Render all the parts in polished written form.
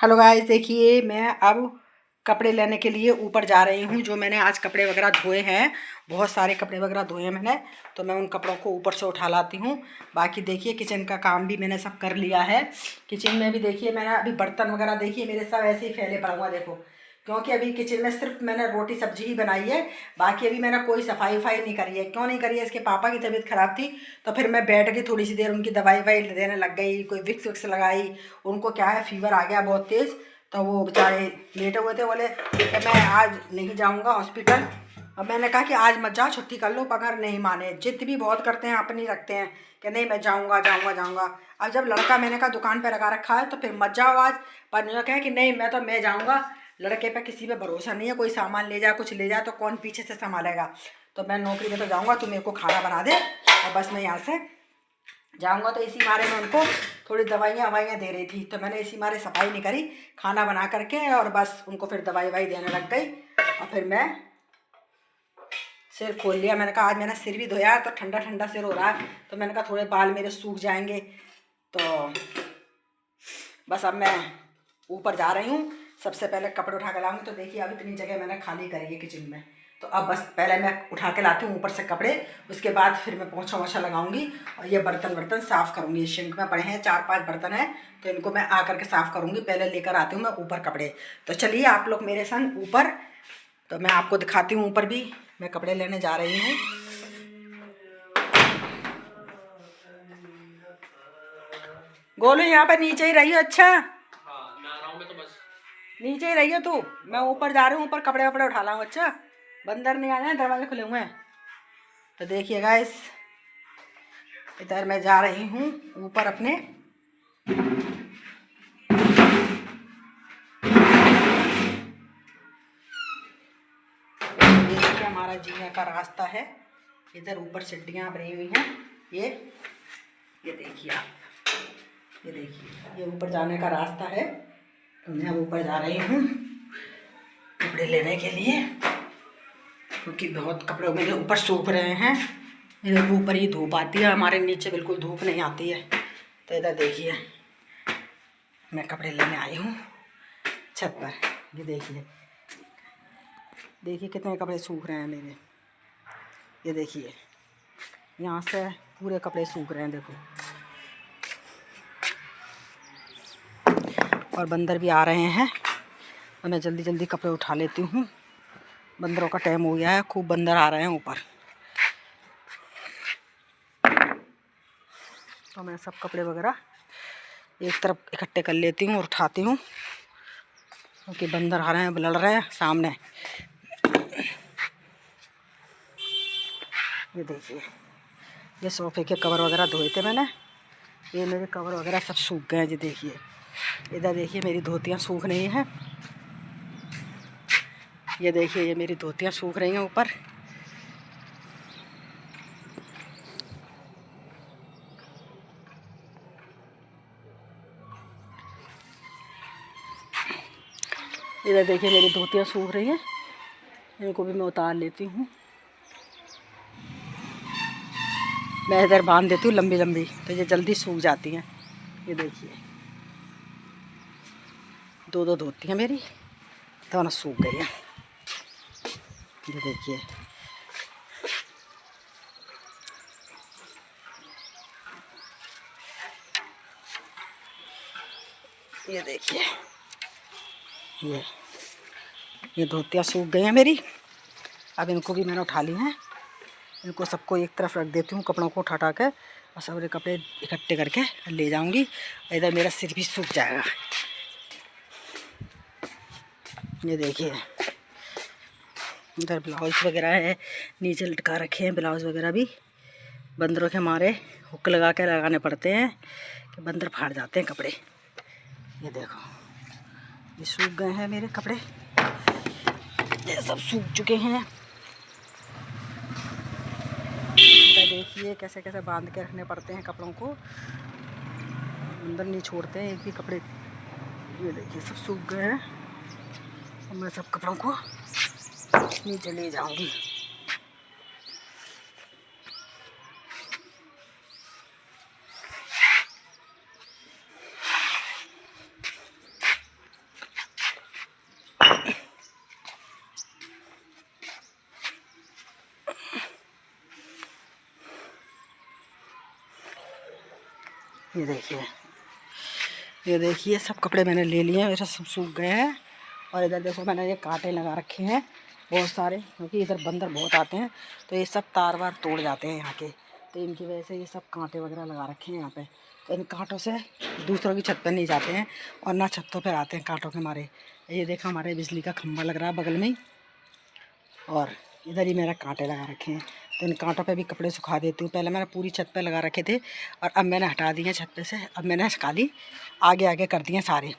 Hello guys, देखिए मैं अब कपड़े लेने के लिए ऊपर जा रही हूँ। जो मैंने आज कपड़े वगैरह धोए हैं, बहुत सारे कपड़े वगैरह धोए हैं मैंने, तो मैं उन कपड़ों को ऊपर से उठा लाती हूँ। बाकी देखिए किचन का काम भी मैंने सब कर लिया है। किचन में भी देखिए मैंने अभी बर्तन वगैरह देखिए मेरे सब ऐसे ही फैले पड़ा हुआ देखो, क्योंकि अभी किचन में सिर्फ मैंने रोटी सब्जी ही बनाई है। बाकी अभी मैंने कोई सफाई वफाई नहीं करी है। क्यों नहीं करी है? इसके पापा की तबीयत खराब थी, तो फिर मैं बैठ के थोड़ी सी देर उनकी दवाई ववाई देने लग गई, कोई विक्स विक्स लगाई। उनको क्या है, फीवर आ गया बहुत तेज़, तो वो बेचारे लेटे हुए थे। बोले कि मैं आज नहीं जाऊंगा हॉस्पिटल। अब मैंने कहा कि आज मत जाओ, छुट्टी कर लो। मगर नहीं माने, जिद भी बहुत करते हैं, अपनी रखते हैं कि नहीं मैं जाऊंगा जाऊंगा जाऊंगा। अब जब लड़का मैंने कहा दुकान पे लगा रखा है तो फिर मत जाओ आज। पर उन्होंने कहा कि नहीं मैं जाऊंगा। लड़के पे किसी पे भरोसा नहीं है, कोई सामान ले जाए कुछ ले जाए तो कौन पीछे से संभालेगा। तो मैं नौकरी पे तो जाऊंगा, तू मेरे को खाना बना दे और बस मैं यहाँ से जाऊंगा। तो इसी मारे में उनको थोड़ी दवाइयाँ ववाइयाँ दे रही थी, तो मैंने इसी मारे सफाई नहीं करी, खाना बना करके और बस उनको फिर दवाई ववाई देने लग गई। और फिर मैं सिर खोल लिया। मैंने कहा आज मैंने सिर भी धोया तो ठंडा ठंडा सिर हो रहा है, तो मैंने कहा थोड़े बाल मेरे सूख जाएंगे। तो बस अब मैं ऊपर जा रही हूँ। सबसे पहले कपड़े उठा के लाऊंगी। तो देखिए अब इतनी जगह मैंने खाली करी है किचन में, तो अब बस पहले मैं उठा के लाती हूँ ऊपर से कपड़े, उसके बाद फिर मैं पोंछा वोछा लगाऊंगी और ये बर्तन साफ़ करूँगी। सिंक में पड़े हैं 4-5 बर्तन हैं, तो इनको मैं आकर के साफ़ करूँगी। पहले लेकर आती हूँ मैं ऊपर कपड़े। तो चलिए आप लोग मेरे संग ऊपर, तो मैं आपको दिखाती हूँ ऊपर भी मैं कपड़े लेने जा रही हूँ। गोलू यहाँ पर नीचे ही रही हो। अच्छा तो बस नीचे ही रही हो तू, मैं ऊपर जा रही हूँ, ऊपर कपड़े वपड़े उठा लाऊँ। अच्छा, बंदर नहीं आ जाए, दरवाजे खुले हुए हैं। तो देखिए गाइस, इधर मैं जा रही हूँ ऊपर अपने। देखिए हमारा जीने का रास्ता है, इधर ऊपर सीढ़ियाँ बनी हुई हैं। ये देखिए आप, ये देखिए ये ऊपर जाने का रास्ता है। तो मैं अब ऊपर जा रही हूँ कपड़े लेने के लिए, क्योंकि बहुत कपड़े मेरे ऊपर सूख रहे हैं। इधर ऊपर ही धूप आती है, हमारे नीचे बिल्कुल धूप नहीं आती है। तो इधर देखिए मैं कपड़े लेने आई हूँ छत पर। ये देखिए, देखिए कितने कपड़े सूख रहे हैं मेरे। ये देखिए यहाँ से पूरे कपड़े सूख रहे हैं देखो। और बंदर भी आ रहे हैं, तो मैं जल्दी जल्दी कपड़े उठा लेती हूँ। बंदरों का टाइम हो गया है, खूब बंदर आ रहे हैं ऊपर। तो मैं सब कपड़े वगैरह एक तरफ इकट्ठे कर लेती हूँ और उठाती हूँ, क्योंकि बंदर आ रहे हैं, लड़ रहे हैं सामने। ये देखिए ये सोफ़े के कवर वगैरह धोए थे मैंने, ये मेरे कवर वगैरह सब सूख गए हैं। ये देखिए, इधर देखिए मेरी धोतियाँ सूख रही हैं। ये देखिए ये मेरी धोतियाँ सूख रही हैं ऊपर। इधर देखिए मेरी धोतियाँ सूख रही हैं, इनको भी मैं उतार लेती हूँ। मैं इधर बांध देती हूँ लंबी लंबी, तो ये जल्दी सूख जाती हैं। ये देखिए 2-2 धोती हैं मेरी, दोनों सूख गई हैं। ये देखिए ये देखिए ये धोतियाँ सूख गई हैं मेरी। अब इनको भी मैंने उठा ली हैं, इनको सबको एक तरफ रख देती हूँ, कपड़ों को उठा के और सारे कपड़े इकट्ठे करके ले जाऊँगी। इधर मेरा सिर भी सूख जाएगा। ये देखिए इधर ब्लाउज़ वगैरह है, नीचे लटका रखे हैं ब्लाउज़ वगैरह भी। बंदरों के मारे हुक लगा के लगाने पड़ते हैं कि बंदर फाड़ जाते हैं कपड़े। ये देखो ये सूख गए हैं मेरे कपड़े, ये सब सूख चुके हैं। तो देखिए कैसे कैसे बांध के रखने पड़ते हैं कपड़ों को, अंदर नहीं छोड़ते हैं एक भी कपड़े। ये देखिए सब सूख गए हैं। अब मैं सब कपड़ों को नीचे ले जाऊंगी। ये देखिए सब कपड़े मैंने ले लिए हैं, मेरे सब सूख गए हैं। और इधर देखो मैंने ये कांटे लगा रखे हैं बहुत सारे, क्योंकि इधर बंदर बहुत आते हैं तो ये सब तार वार तोड़ जाते हैं यहाँ के, तो इनकी वजह से ये सब कांटे वगैरह लगा रखे हैं यहाँ पे। तो इन कांटों से दूसरों की छत पर नहीं जाते हैं और ना छतों पर आते हैं कांटों के मारे। ये देखो हमारे बिजली का खंभा लग रहा है बगल में ही, और इधर ही मेरा कांटे लगा रखे हैं। तो इन कांटों पे भी कपड़े सुखा देती हूँ। पहले मैंने पूरी छत पे लगा रखे थे और अब मैंने हटा दिए छत पे से, अब मैंने खाली आगे आगे कर दिए सारे।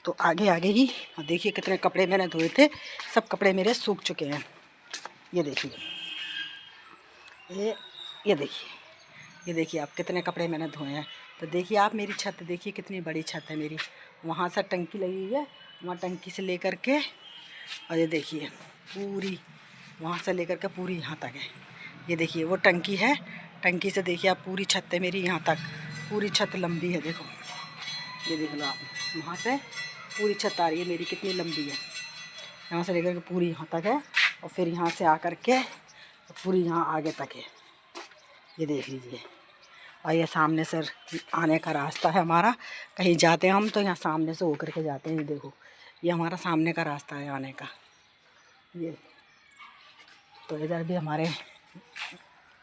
तो आगे आगे ही देखिए कितने कपड़े मैंने धोए थे, सब कपड़े मेरे सूख चुके हैं। ये देखिए, ये देखिए, ये देखिए आप कितने कपड़े मैंने धोए हैं। तो देखिए आप मेरी छत देखिए कितनी बड़ी छत है मेरी। वहाँ से टंकी लगी हुई है, वहाँ टंकी से लेकर के, और ये देखिए पूरी वहाँ से लेकर के पूरी यहाँ तक है। ये देखिए वो टंकी है, टंकी से देखिए आप पूरी छत है मेरी यहाँ तक, पूरी छत लंबी है। देखो ये देख लो आप, वहाँ से पूरी छत आ रही है मेरी कितनी लंबी है, यहाँ से लेकर के पूरी यहाँ तक है, और फिर यहाँ से आकर के पूरी यहाँ आगे तक है। ये देख लीजिए। और ये सामने से आने का रास्ता है हमारा, कहीं जाते हैं हम तो यहाँ सामने से होकर के जाते हैं। ये देखो ये हमारा सामने का रास्ता है आने का। ये तो इधर भी हमारे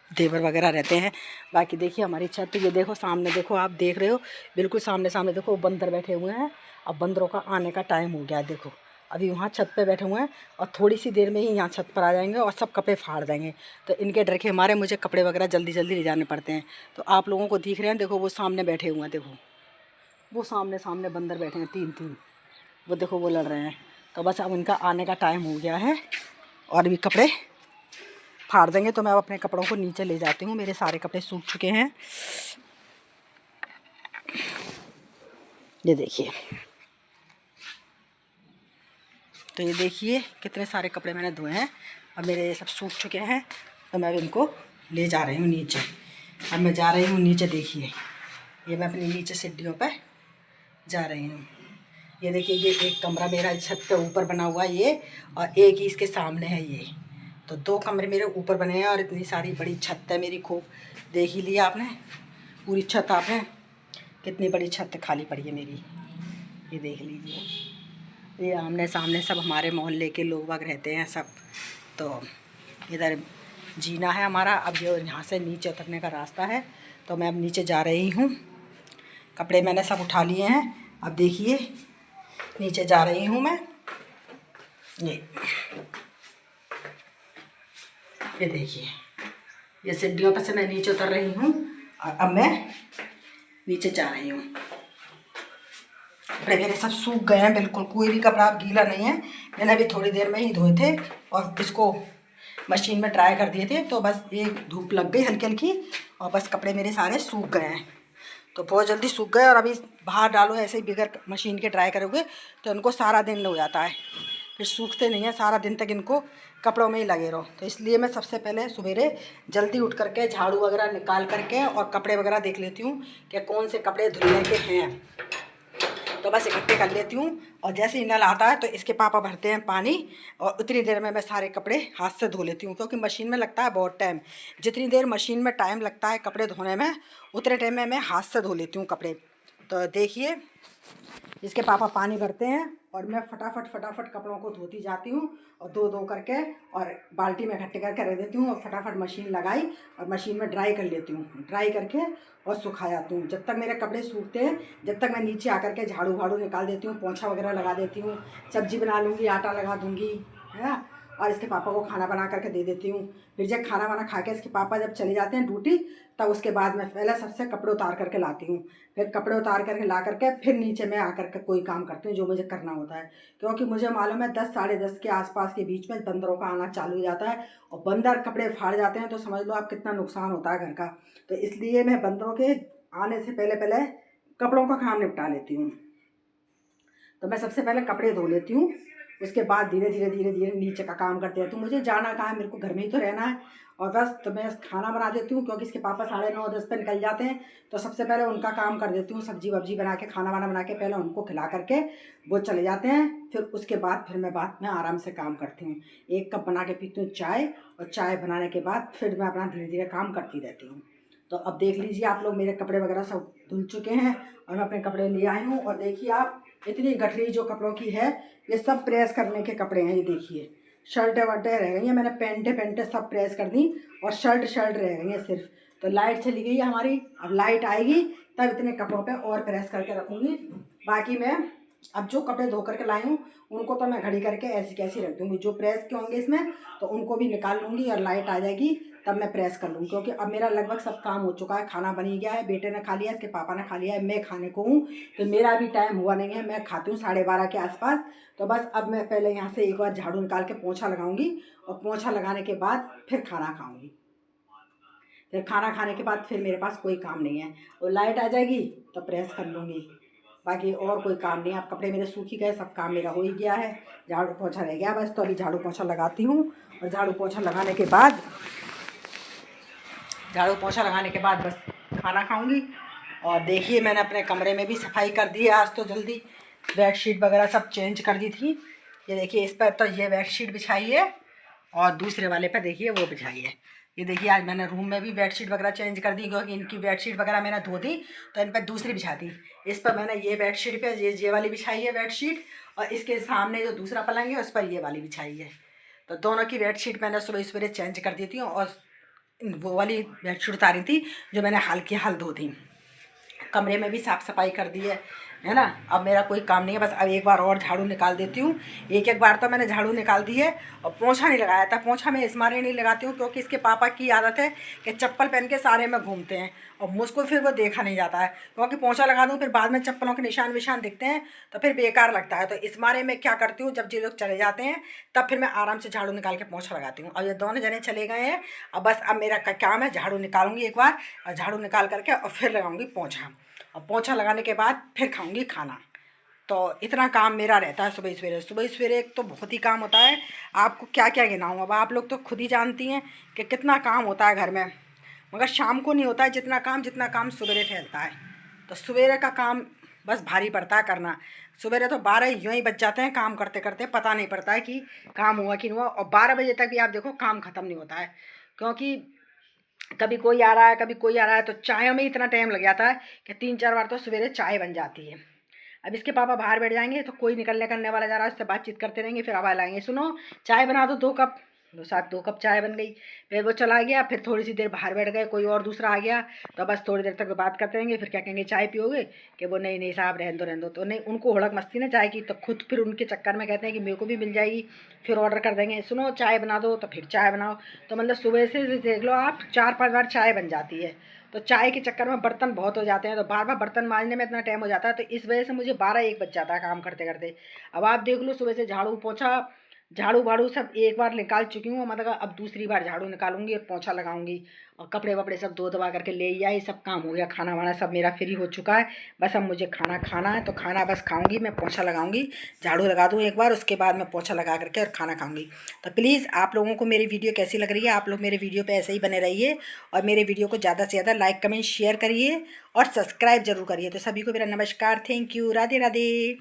देवर वगैरह रहते हैं। बाकी देखिए हमारी छत, ये देखो सामने, देखो आप देख रहे हो बिल्कुल सामने सामने, देखो बंदर बैठे हुए हैं। अब बंदरों का आने का टाइम हो गया है। देखो अभी वहाँ छत पे बैठे हुए हैं और थोड़ी सी देर में ही यहाँ छत पर आ जाएंगे और सब कपड़े फाड़ देंगे। तो इनके डर के हमारे मुझे कपड़े वगैरह जल्दी जल्दी ले जाने पड़ते हैं। तो आप लोगों को दिख रहे हैं, देखो वो सामने बैठे हुए हैं, देखो वो सामने सामने बंदर बैठे हैं तीन तीन, वो देखो वो लड़ रहे हैं। तो बस अब इनका आने का टाइम हो गया है और भी कपड़े फाड़ देंगे। तो मैं अब अपने कपड़ों को नीचे ले जाती हूँ, मेरे सारे कपड़े सूख चुके हैं। ये देखिए, तो ये देखिए कितने सारे कपड़े मैंने धोए हैं, अब मेरे ये सब सूख चुके हैं। तो मैं अब इनको ले जा रही हूँ नीचे। अब मैं जा रही हूँ नीचे, देखिए ये मैं अपनी नीचे सीढ़ियों पर जा रही हूँ। ये देखिए ये एक कमरा मेरा छत के ऊपर बना हुआ है ये, और एक ही इसके सामने है ये। तो दो कमरे मेरे ऊपर बने हैं और इतनी सारी बड़ी छत है मेरी खूब। देख ही लिया आपने पूरी छत, आपने कितनी बड़ी छत खाली पड़ी है मेरी, ये देख लीजिए। ये आमने सामने सब हमारे मोहल्ले के लोग वग रहते हैं सब। तो इधर जीना है हमारा। अब जो यहाँ से नीचे उतरने का रास्ता है, तो मैं अब नीचे जा रही हूँ। कपड़े मैंने सब उठा लिए हैं, अब देखिए नीचे जा रही हूँ मैं। ये देखिए ये सीढ़ियों पर से मैं नीचे उतर रही हूँ और अब मैं नीचे जा रही हूँ। कपड़े मेरे सब सूख गए हैं बिल्कुल, कोई भी कपड़ा अब गीला नहीं है। मैंने अभी थोड़ी देर में ही धोए थे और इसको मशीन में ड्राई कर दिए थे। तो बस एक धूप लग गई हल्की हल्की और बस कपड़े मेरे सारे सूख गए हैं। तो बहुत जल्दी सूख गए, और अभी बाहर डालो ऐसे ही बगैर मशीन के ड्राई करोगे तो इनको सारा दिन हो जाता है, फिर सूखते नहीं हैं, सारा दिन तक इनको कपड़ों में ही लगे रहो। तो इसलिए मैं सबसे पहले सवेरे जल्दी उठ करके झाड़ू वगैरह निकाल करके और कपड़े वगैरह देख लेती हूँ कि कौन से कपड़े धुलने के हैं। तो बस इकट्ठे कर लेती हूँ, और जैसे ही नल आता है तो इसके पापा भरते हैं पानी, और उतनी देर में मैं सारे कपड़े हाथ से धो लेती हूँ, क्योंकि मशीन में लगता है बहुत टाइम। जितनी देर मशीन में टाइम लगता है कपड़े धोने में, उतने टाइम में मैं हाथ से धो लेती हूँ कपड़े। तो देखिए इसके पापा पानी भरते हैं और मैं फटाफट कपड़ों को धोती जाती हूँ, और धो करके और बाल्टी में इकट्ठे करके रख देती हूँ, और फटाफट मशीन लगाई और मशीन में ड्राई कर लेती हूँ। ड्राई करके और सुखा जाती हूँ। जब तक मेरे कपड़े सूखते हैं, जब तक मैं नीचे आकर के झाड़ू वाड़ू निकाल देती हूँ, पोंछा वगैरह लगा देती हूँ, सब्जी बना लूँगी, आटा लगा दूँगी, है ना। और इसके पापा को खाना बना करके दे देती हूँ। फिर जब खाना वाना खा के इसके पापा जब चले जाते हैं ड्यूटी, तब उसके बाद मैं पहले सबसे कपड़े उतार करके लाती हूँ। फिर कपड़े उतार करके ला करके फिर नीचे मैं आकर के कोई काम करती हूँ जो मुझे करना होता है, क्योंकि मुझे मालूम है 10 साढ़े 10 के आसपास के बीच में बंदरों का आना चालू हो जाता है, और बंदर कपड़े फाड़ जाते हैं तो समझ लो आप कितना नुकसान होता है घर का। तो इसलिए मैं बंदरों के आने से पहले पहले कपड़ों का काम निपटा लेती हूँ। तो मैं सबसे पहले कपड़े धो लेती हूँ, उसके बाद धीरे धीरे नीचे का काम करते रहती हूँ। मुझे जाना कहाँ है, मेरे को घर में ही तो रहना है। और बस तो मैं खाना बना देती हूँ, क्योंकि इसके पापा 9:30-10 पे निकल जाते हैं। तो सबसे पहले उनका काम कर देती हूँ, सब्जी वब्जी बना के, खाना वाना बना के पहले उनको खिला करके वो चले जाते हैं। फिर उसके बाद फिर मैं बाद में आराम से काम करती हूँ। 1 कप बना के पीती हूँ चाय, और चाय बनाने के बाद फिर मैं अपना धीरे धीरे काम करती रहती हूँ। तो अब देख लीजिए आप लोग, मेरे कपड़े वगैरह सब धुल चुके हैं और मैं अपने कपड़े ले आई हूँ। और देखिए आप, इतनी गठरी जो कपड़ों की है, ये सब प्रेस करने के कपड़े हैं। ये देखिए शर्टें वर्टें रह गई हैं, मैंने पेंटें सब प्रेस कर दी और शर्ट रह गई हैं सिर्फ। तो लाइट चली गई है हमारी, अब लाइट आएगी तब इतने कपड़ों पे और प्रेस करके रखूँगी। बाकी मैं अब जो कपड़े धो करके लाई हूँ उनको तो मैं घड़ी करके ऐसी कैसी रख दूँगी, जो प्रेस के होंगे इसमें तो उनको भी निकाल लूँगी और लाइट आ जाएगी तब मैं प्रेस कर लूँगी। क्योंकि अब मेरा लगभग सब काम हो चुका है, खाना बन ही गया है, बेटे ने खा लिया, इसके पापा ने खा लिया है, मैं खाने को हूँ। तो मेरा भी टाइम हुआ नहीं है, मैं खाती हूँ 12:30 के आसपास। तो बस अब मैं पहले यहाँ से एक बार झाड़ू निकाल के पोछा लगाऊंगी और पोछा लगाने के बाद फिर खाना खाऊंगी। फिर खाना खाने के बाद फिर मेरे पास कोई काम नहीं है, और लाइट आ जाएगी तो प्रेस कर लूँगी। बाकी और कोई काम नहीं है। अब कपड़े मेरे सूख ही गए, सब काम मेरा हो ही गया है, झाड़ू पोछा रह गया बस। तो अभी झाड़ू पोछा लगाती हूँ और झाड़ू पोछा लगाने के बाद बस खाना खाऊंगी। और देखिए मैंने अपने कमरे में भी सफाई कर दी है आज तो जल्दी, बेडशीट वगैरह सब चेंज कर दी थी। ये देखिए इस पर तो ये बेडशीट बिछाई है और दूसरे वाले पर देखिए वो बिछाई है। ये देखिए आज मैंने रूम में भी बेडशीट वगैरह चेंज कर दी, क्योंकि इनकी बेडशीट वगैरह मैंने धो दी तो इन पर दूसरी बिछा दी। इस पर मैंने ये बेडशीट पे ये वाली बिछाई है बेडशीट, और इसके सामने जो दूसरा पलंग है उस पर ये वाली बिछाई है। तो दोनों की बेडशीट मैंने सुबह सवेरे चेंज कर दी थी और वो वाली बेडशीट उतारी थी जो मैंने हाल की हाल धो दी। कमरे में भी साफ़ सफाई कर दी है ना। अब मेरा कोई काम नहीं है, बस अब एक बार और झाड़ू निकाल देती हूँ। एक बार तो मैंने झाड़ू निकाल दी है और पोंछा नहीं लगाया था। पोंछा मैं इस मारे नहीं लगाती हूँ क्योंकि इसके पापा की आदत है कि चप्पल पहन के सारे में घूमते हैं और मुझको फिर वो देखा नहीं जाता है, क्योंकि पोंछा लगा दूँ फिर बाद में चप्पलों के निशान विशान दिखते हैं तो फिर बेकार लगता है। तो इस मारे में क्या करती हूँ, जब ये लोग चले जाते हैं तब फिर मैं आराम से झाड़ू निकाल के पोंछा लगाती हूँ। अब ये दोनों जने चले गए हैं, अब बस अब मेरा काम है झाड़ू निकालूंगी एक बार, और झाड़ू निकाल करके और फिर लगाऊंगी पोंछा, और पोंछा लगाने के बाद फिर खाऊंगी खाना। तो इतना काम मेरा रहता है सुबह सवेरे। एक तो बहुत ही काम होता है, आपको क्या क्या गिनाऊँ। अब आप लोग तो खुद ही जानती हैं कि कितना काम होता है घर में, मगर शाम को नहीं होता है जितना काम सवेरे फैलता है। तो सवेरे का काम बस भारी पड़ता है करना। सवेरे तो 12 यूँ ही बज जाते हैं काम करते करते, पता नहीं पड़ता है कि काम हुआ कि नहीं हुआ। और 12 बजे तक भी आप देखो काम ख़त्म नहीं होता है, क्योंकि कभी कोई आ रहा है तो चाय में इतना टाइम लग जाता है कि 3-4 बार तो सवेरे चाय बन जाती है। अब इसके पापा बाहर बैठ जाएंगे तो कोई निकलने करने वाला जा रहा है, उससे बातचीत करते रहेंगे, फिर आवाज़ लाएंगे, सुनो चाय बना दो 2 कप। तो साथ 2 कप चाय बन गई, फिर वो चला गया, फिर थोड़ी सी देर बाहर बैठ गए, कोई और दूसरा आ गया तो बस थोड़ी देर तक बात करते रहेंगे। फिर क्या कहेंगे, चाय पियोगे? कि वो नहीं नहीं साहब रहने दो। तो नहीं, उनको हुड़क मस्ती ना चाय की, तो खुद फिर उनके चक्कर में कहते हैं कि मेरे को भी मिल जाएगी, फिर ऑर्डर कर देंगे, सुनो चाय बना दो, तो फिर चाय बनाओ। तो मतलब सुबह से देख लो आप 4-5 बार चाय बन जाती है। तो चाय के चक्कर में बर्तन बहुत हो जाते हैं, तो बार बार बर्तन मांजने में इतना टाइम हो जाता है, तो इस वजह से मुझे 12-1 बज जाता है काम करते करते। अब आप देख लो सुबह से झाड़ू पोछा, झाड़ू बाड़ू सब एक बार निकाल चुकी हूँ, मतलब अब दूसरी बार झाड़ू निकालूंगी और पोछा लगाऊंगी, और कपड़े वपड़े सब धो दबा करके ले आई, सब काम हो गया, खाना वाना सब मेरा फ्री हो चुका है। बस अब मुझे खाना खाना है, तो खाना बस खाऊंगी, मैं पोछा लगाऊंगी, झाड़ू लगा दूँ एक बार, उसके बाद मैं पोछा लगा करके और खाना खाऊंगी। तो प्लीज़ आप लोगों को मेरी वीडियो कैसी लग रही है, आप लोग मेरे वीडियो पे ऐसे ही बने रहिए और मेरे वीडियो को ज़्यादा से ज़्यादा लाइक कमेंट शेयर करिए और सब्सक्राइब जरूर करिए। तो सभी को मेरा नमस्कार, थैंक यू, राधे राधे।